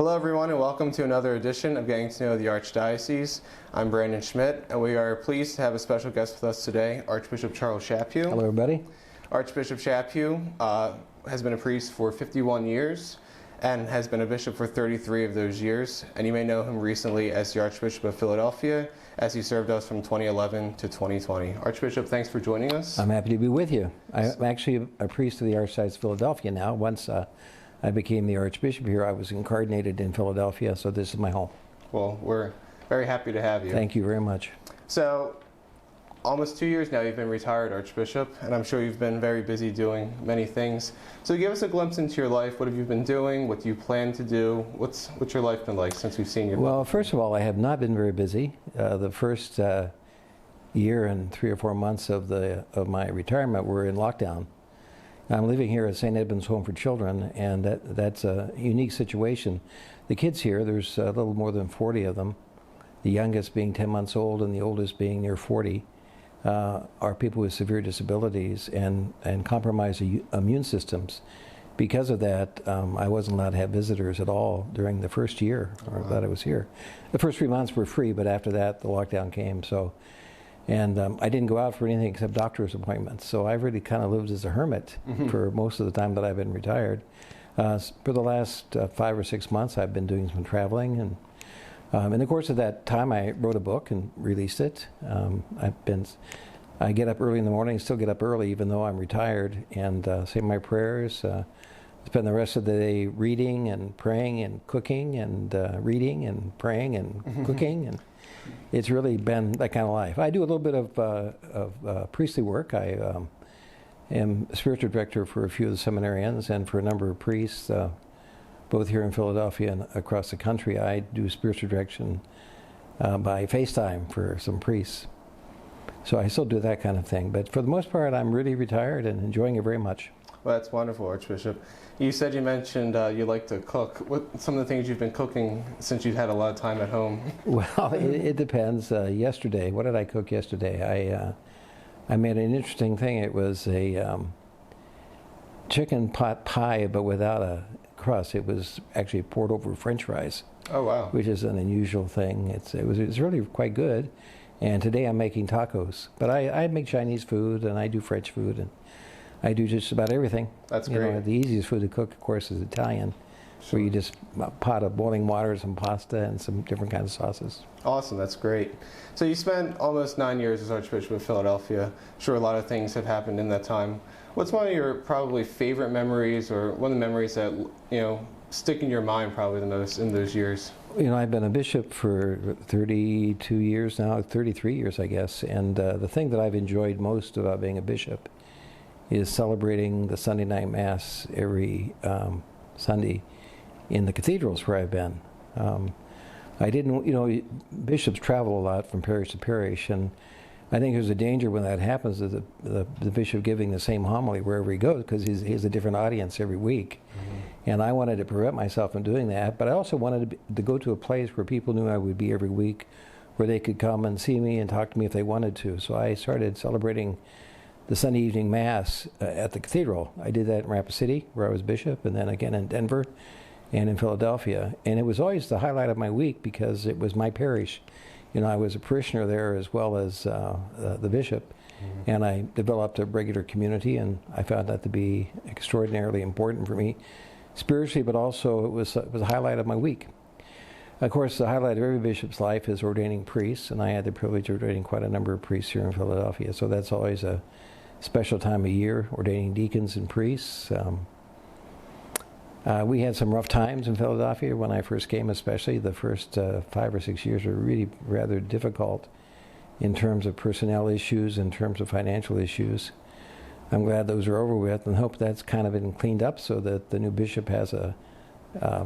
Hello everyone and welcome to another edition of Getting to Know the Archdiocese. I'm Brandon Schmidt and we are pleased to have a special guest with us today, Archbishop Charles Chaput. Hello everybody. Archbishop Chaput has been a priest for 51 years and has been a bishop for 33 of those years, and you may know him recently as the Archbishop of Philadelphia, as he served us from 2011 to 2020. Archbishop, thanks for joining us. I'm happy to be with you. I'm actually a priest of the Archdiocese of Philadelphia now. Once I became the Archbishop here, I was incarnated in Philadelphia, so this is my home. Well, we're very happy to have you. Thank you very much. So, almost 2 years now you've been retired Archbishop, and I'm sure you've been very busy doing many things. So give us a glimpse into your life. What have you been doing? What do you plan to do? What's your life been like since we've seen you? Well, first of all, I have not been very busy. The first year and 3 or 4 months of my retirement were in lockdown. I'm living here at St. Edmund's Home for Children, and that's a unique situation. The kids here, there's a little more than 40 of them, the youngest being 10 months old and the oldest being near 40, are people with severe disabilities and compromised immune systems. Because of that, I wasn't allowed to have visitors at all during the first year that I was here. The first 3 months were free, but after that, the lockdown came. And I didn't go out for anything except doctor's appointments. So I really kind of lived as a hermit for most of the time that I've been retired. For the last 5 or 6 months, I've been doing some traveling. And in the course of that time, I wrote a book and released it. I get up early in the morning, still get up early even though I'm retired, and say my prayers. Spend the rest of the day reading and praying and cooking and reading and praying and cooking, and it's really been that kind of life. I do a little bit of priestly work. I am spiritual director for a few of the seminarians and for a number of priests, both here in Philadelphia and across the country. I do spiritual direction by FaceTime for some priests. So I still do that kind of thing. But for the most part, I'm really retired and enjoying it very much. Well, that's wonderful, Archbishop. You mentioned you like to cook. What some of the things you've been cooking since you've had a lot of time at home? Well, it depends. Yesterday, what did I cook yesterday? I made an interesting thing. It was a chicken pot pie, but without a crust. It was actually poured over French fries. Oh wow! Which is an unusual thing. It was really quite good. And today I'm making tacos. But I make Chinese food and I do French food and I do just about everything. That's great. The easiest food to cook, of course, is Italian, where you just pot of boiling water, some pasta, and some different kinds of sauces. Awesome, that's great. So you spent almost 9 years as Archbishop of Philadelphia. I'm sure a lot of things have happened in that time. What's one of your probably favorite memories, or one of the memories that stick in your mind probably the most in those years? I've been a bishop for 32 years now, 33 years, I guess, and the thing that I've enjoyed most about being a bishop is celebrating the Sunday night Mass every Sunday in the cathedrals where I've been. Bishops travel a lot from parish to parish, and I think there's a danger when that happens of the bishop giving the same homily wherever he goes, because he has a different audience every week. And I wanted to prevent myself from doing that, but I also wanted to go to a place where people knew I would be every week, where they could come and see me and talk to me if they wanted to. So I started celebrating the Sunday evening Mass at the cathedral. I did that in Rapid City, where I was bishop, and then again in Denver and in Philadelphia. And it was always the highlight of my week because it was my parish. I was a parishioner there as well as the bishop, and I developed a regular community, and I found that to be extraordinarily important for me spiritually, but also it was a highlight of my week. Of course, the highlight of every bishop's life is ordaining priests, and I had the privilege of ordaining quite a number of priests here in Philadelphia, so that's always a special time of year, ordaining deacons and priests. We had some rough times in Philadelphia when I first came, especially. The first 5 or 6 years were really rather difficult in terms of personnel issues, in terms of financial issues. I'm glad those are over with and hope that's kind of been cleaned up so that the new bishop has a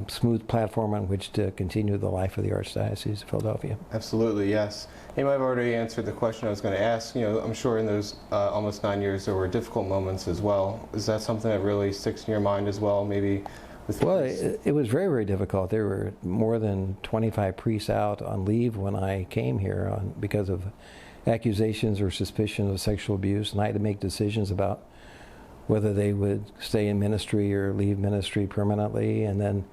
smooth platform on which to continue the life of the Archdiocese of Philadelphia. Absolutely, yes. You might have already answered the question I was going to ask. I'm sure in those almost 9 years there were difficult moments as well. Is that something that really sticks in your mind as well, maybe? Well, it was very, very difficult. There were more than 25 priests out on leave when I came here because of accusations or suspicions of sexual abuse, and I had to make decisions about whether they would stay in ministry or leave ministry permanently. And then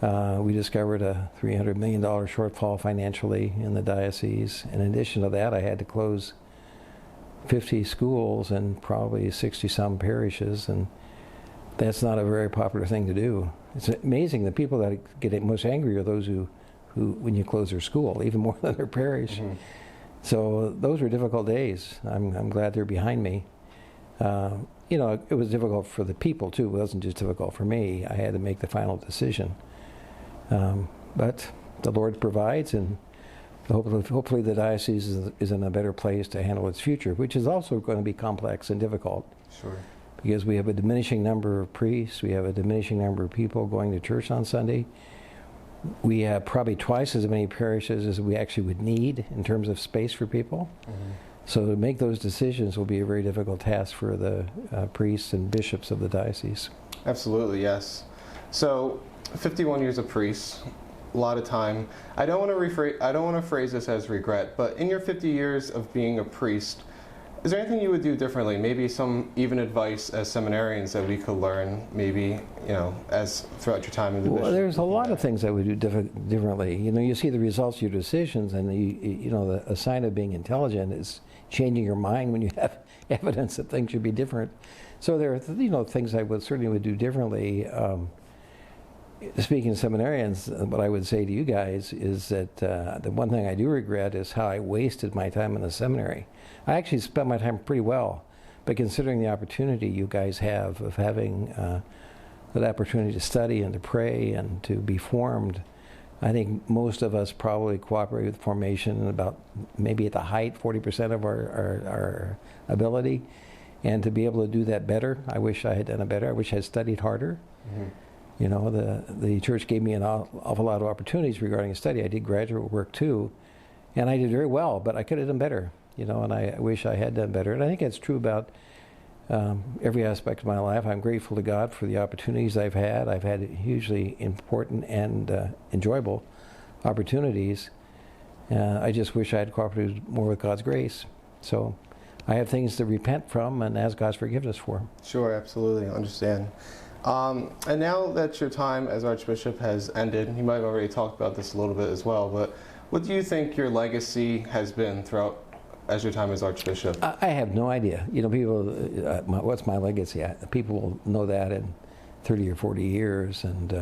We discovered a $300 million shortfall financially in the diocese. In addition to that, I had to close 50 schools and probably 60-some parishes, and that's not a very popular thing to do. It's amazing, the people that get most angry are those who when you close their school, even more than their parish. Mm-hmm. So those were difficult days. I'm glad they're behind me. It was difficult for the people too. It wasn't just difficult for me. I had to make the final decision. But the Lord provides, and hopefully the diocese is in a better place to handle its future, which is also going to be complex and difficult. Sure. Because we have a diminishing number of priests, we have a diminishing number of people going to church on Sunday. We have probably twice as many parishes as we actually would need in terms of space for people. Mm-hmm. So to make those decisions will be a very difficult task for the priests and bishops of the diocese. Absolutely, yes. So 51 years of priest, a lot of time. I don't want to phrase this as regret, but in your 50 years of being a priest, is there anything you would do differently? Maybe some even advice as seminarians that we could learn, maybe, as throughout your time in the bishop? Well, there's a lot of things I would do differently. You see the results of your decisions, and a sign of being intelligent is changing your mind when you have evidence that things should be different. So there are, things I certainly would do differently. Speaking of seminarians, what I would say to you guys is that the one thing I do regret is how I wasted my time in the seminary. I actually spent my time pretty well, but considering the opportunity you guys have of having that opportunity to study and to pray and to be formed, I think most of us probably cooperate with formation in about, maybe at the height, 40% of our ability. And to be able to do that better, I wish I had done it better. I wish I had studied harder. Mm-hmm. The church gave me an awful lot of opportunities regarding study. I did graduate work too, and I did very well, but I could have done better, and I wish I had done better. And I think that's true about every aspect of my life. I'm grateful to God for the opportunities I've had. I've had hugely important and enjoyable opportunities. I just wish I had cooperated more with God's grace. So I have things to repent from and ask God's forgiveness for. Sure, absolutely, I understand. And now that your time as Archbishop has ended, you might have already talked about this a little bit as well, but what do you think your legacy has been throughout as your time as Archbishop? I have no idea. People, what's my legacy? People will know that in 30 or 40 years, and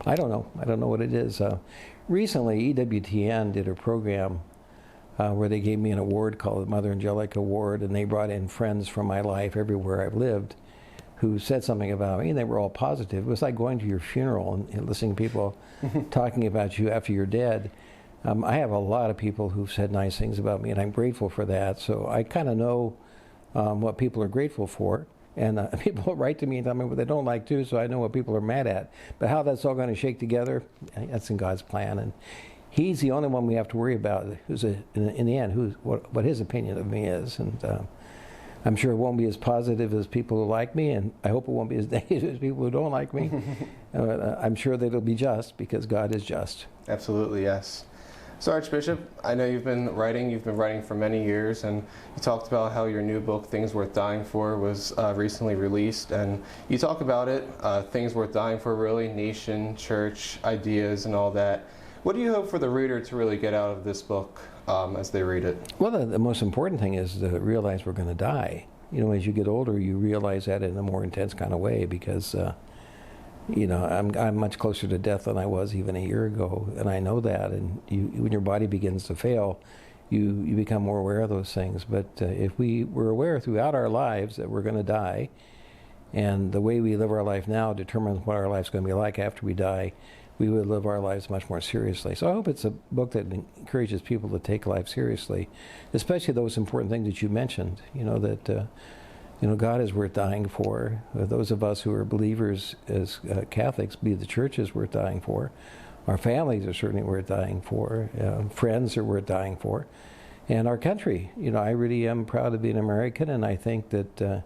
I don't know. I don't know what it is. Recently, EWTN did a program where they gave me an award called the Mother Angelica Award, and they brought in friends from my life everywhere I've lived who said something about me, and they were all positive. It was like going to your funeral and listening to people talking about you after you're dead. I have a lot of people who've said nice things about me, and I'm grateful for that. So I kind of know what people are grateful for, and people write to me and tell me what they don't like too, so I know what people are mad at. But how that's all going to shake together, that's in God's plan. And He's the only one we have to worry about, who's in the end, what His opinion of me is. And I'm sure it won't be as positive as people who like me, and I hope it won't be as negative as people who don't like me. I'm sure that it'll be just, because God is just. Absolutely, yes. So Archbishop, I know you've been writing for many years, and you talked about how your new book, Things Worth Dying For, was recently released, and you talk about it, things worth dying for really, nation, church, ideas, and all that. What do you hope for the reader to really get out of this book as they read it? Well, the most important thing is to realize we're going to die. As you get older, you realize that in a more intense kind of way, because I'm much closer to death than I was even a year ago, and I know that. And when your body begins to fail, you become more aware of those things. But if we were aware throughout our lives that we're going to die, and the way we live our life now determines what our life's going to be like after we die, we would live our lives much more seriously. So I hope it's a book that encourages people to take life seriously, especially those important things that you mentioned, that God is worth dying for. Those of us who are believers as Catholics, be the church is worth dying for. Our families are certainly worth dying for. Friends are worth dying for. And our country. I really am proud to be an American, and I think that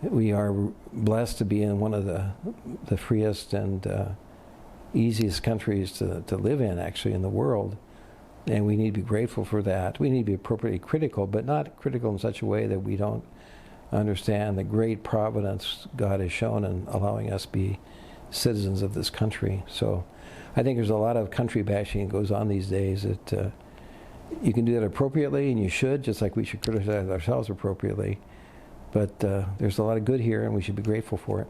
we are blessed to be in one of the freest and easiest countries to live in, actually, in the world. And we need to be grateful for that. We need to be appropriately critical, but not critical in such a way that we don't understand the great providence God has shown in allowing us to be citizens of this country. So I think there's a lot of country bashing that goes on these days that you can do that appropriately, and you should, just like we should criticize ourselves appropriately. But there's a lot of good here, and we should be grateful for it.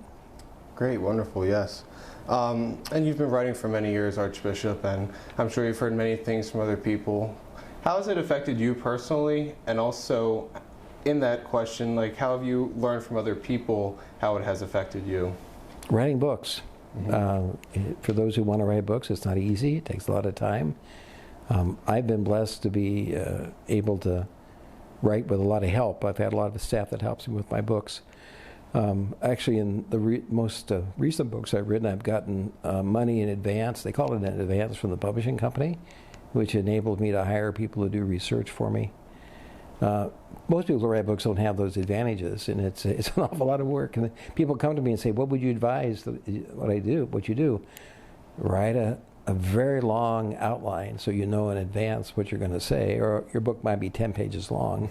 Great, wonderful, yes. And you've been writing for many years, Archbishop, and I'm sure you've heard many things from other people. How has it affected you personally? And also, in that question, like, how have you learned from other people how it has affected you? Writing books. For those who want to write books, it's not easy. It takes a lot of time. I've been blessed to be able to write with a lot of help. I've had a lot of staff that helps me with my books. Actually, in the most recent books I've written, I've gotten money in advance. They call it an advance from the publishing company, which enabled me to hire people to do research for me. Most people who write books don't have those advantages, and it's an awful lot of work. And people come to me and say, "What would you advise what you do? Write a very long outline so you know in advance what you're going to say, or your book might be 10 pages long."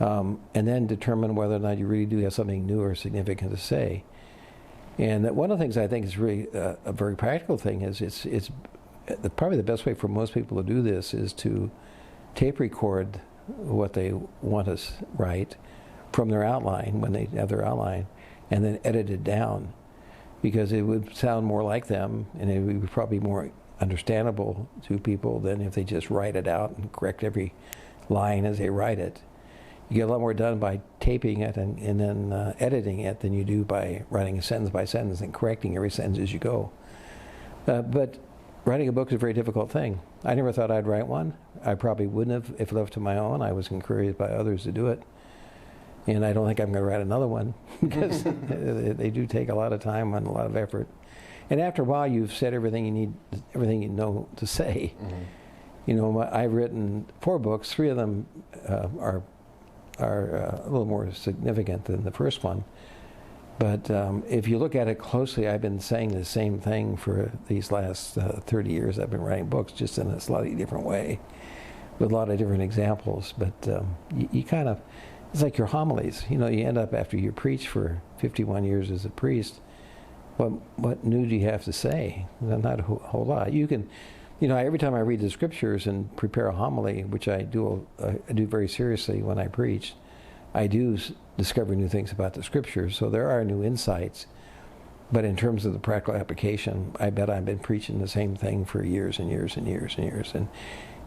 And then determine whether or not you really do have something new or significant to say. And one of the things I think is really a very practical thing is it's probably the best way for most people to do this is to tape record what they want to write from their outline when they have their outline, and then edit it down, because it would sound more like them, and it would be probably more understandable to people than if they just write it out and correct every line as they write it. You get a lot more done by taping it and then editing it than you do by writing a sentence by sentence and correcting every sentence as you go. But writing a book is a very difficult thing. I never thought I'd write one. I probably wouldn't have if left to my own. I was encouraged by others to do it. And I don't think I'm going to write another one because they do take a lot of time and a lot of effort. And after a while, you've said everything you need, everything you know to say. You know, I've written 4 books. 3 of them are a little more significant than the first one. But if you look at it closely, I've been saying the same thing for these last 30 years. I've been writing books just in a slightly different way, with a lot of different examples. But you kind of, it's like your homilies. You know, you end up after you preach for 51 years as a priest, what new do you have to say? Not a whole lot. You can, you know, every time I read the scriptures and prepare a homily, which I do very seriously when I preach, I do discover new things about the scriptures. So there are new insights. But in terms of the practical application, I bet I've been preaching the same thing for years and years and years and years. And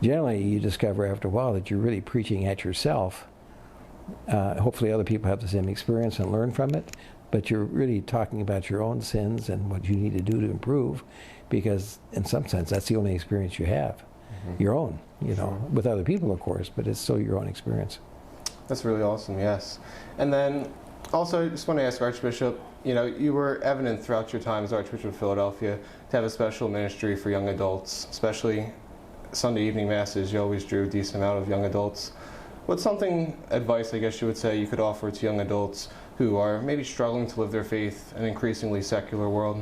generally, you discover after a while that you're really preaching at yourself. Hopefully other people have the same experience and learn from it. But you're really talking about your own sins and what you need to do to improve, because in some sense that's the only experience you have, your own, you know, with other people of course, but it's still your own experience. That's really awesome, yes. And then also I just want to ask Archbishop, you know, you were evident throughout your time as Archbishop of Philadelphia to have a special ministry for young adults, especially Sunday evening masses. You always drew a decent amount of young adults. What's advice I guess you would say you could offer to young adults who are maybe struggling to live their faith in an increasingly secular world?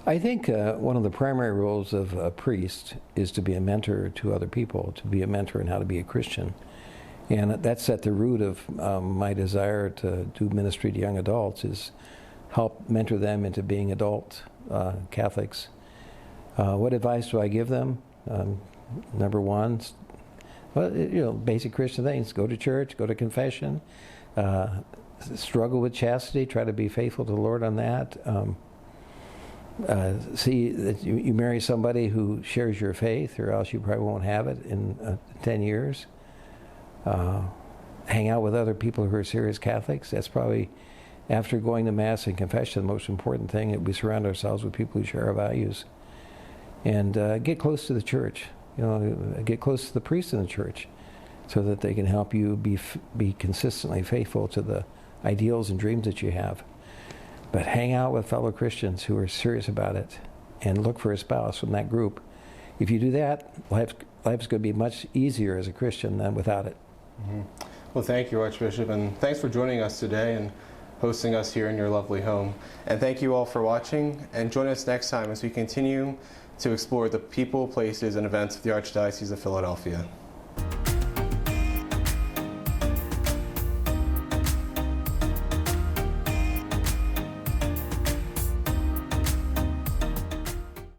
I think one of the primary roles of a priest is to be a mentor to other people, to be a mentor in how to be a Christian. And that's at the root of my desire to do ministry to young adults, is help mentor them into being adult Catholics. What advice do I give them? Number one, well, you know, basic Christian things. Go to church, go to confession, struggle with chastity, try to be faithful to the Lord on that. See that you marry somebody who shares your faith, or else you probably won't have it in 10 years. Hang out with other people who are serious Catholics. That's probably, after going to Mass and confession, the most important thing, that we surround ourselves with people who share our values. And get close to the church. You know, get close to the priests in the church, so that they can help you be consistently faithful to the ideals and dreams that you have. But hang out with fellow Christians who are serious about it, and look for a spouse from that group. If you do that, life's going to be much easier as a Christian than without it. Well, thank you, Archbishop, and thanks for joining us today and hosting us here in your lovely home. And thank you all for watching, and join us next time as we continue to explore the people, places, and events of the Archdiocese of Philadelphia.